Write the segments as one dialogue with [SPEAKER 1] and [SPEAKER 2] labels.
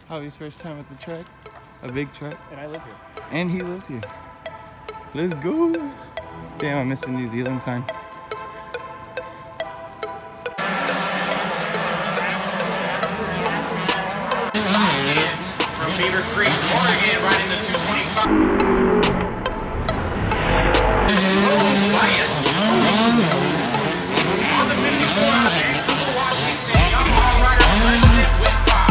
[SPEAKER 1] Hobby's first time with the truck. A big truck.
[SPEAKER 2] And I live here.
[SPEAKER 1] And he lives here. Let's go. Damn, I missed the New Zealand sign.
[SPEAKER 3] From Beaver Creek, Oregon, right into 225. Bias. On the 54, Vancouver, Washington, Yamaha rider President Whitpop.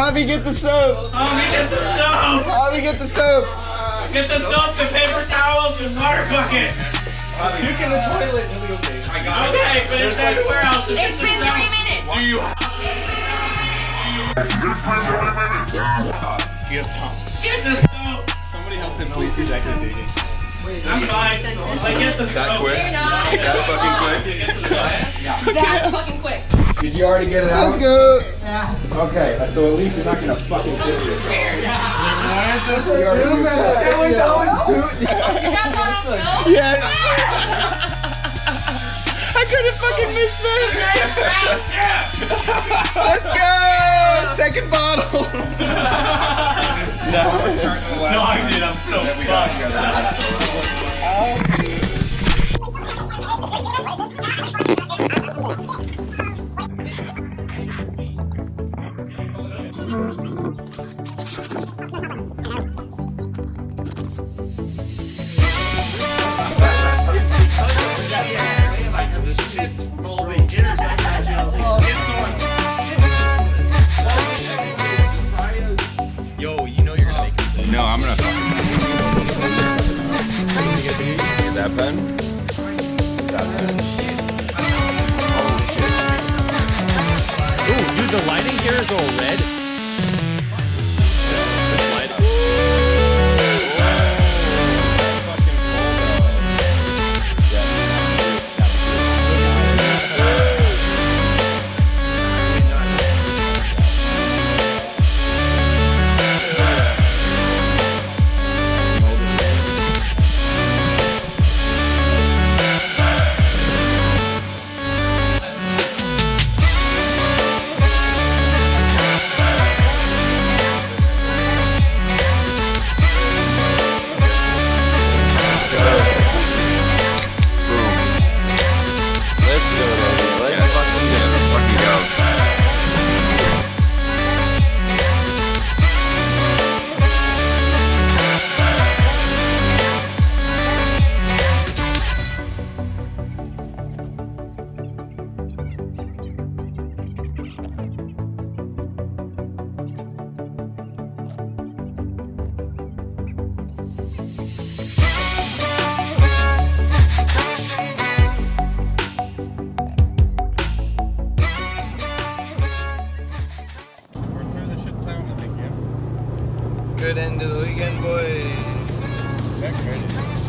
[SPEAKER 1] Hobby, get the soap!
[SPEAKER 2] Homie, get the soap!
[SPEAKER 1] Hobby, get the soap!
[SPEAKER 2] Get the soap, the paper towels, the water bucket!
[SPEAKER 4] Just puke in the toilet and it'll be okay.
[SPEAKER 2] I got it. Okay, but it's everywhere else. So
[SPEAKER 5] It's been 3 minutes!
[SPEAKER 3] Do you
[SPEAKER 4] You have tongues.
[SPEAKER 2] Get the soap!
[SPEAKER 4] Somebody help him, please. He's actually digging.
[SPEAKER 2] I'm fine. Like, get the soap.
[SPEAKER 5] You're not.
[SPEAKER 3] That fucking quick?
[SPEAKER 5] That fucking quick.
[SPEAKER 6] Did you already get it out?
[SPEAKER 1] Let's go!
[SPEAKER 6] Okay, so at least you're not gonna fucking do it.
[SPEAKER 5] You got that on film?
[SPEAKER 1] Yes! I couldn't fucking miss that! Let's go! Second bottle!
[SPEAKER 2] No, I did. I'm so
[SPEAKER 4] Yo, you know you're gonna make mistakes.
[SPEAKER 3] No, I'm gonna fucking. Is that pen? Is that pen?
[SPEAKER 4] Ooh, dude, the lighting here is all red.
[SPEAKER 7] Let's go, baby. Let's fucking go.
[SPEAKER 1] Fucking go.
[SPEAKER 7] Good end of the weekend, boys.
[SPEAKER 1] That's crazy.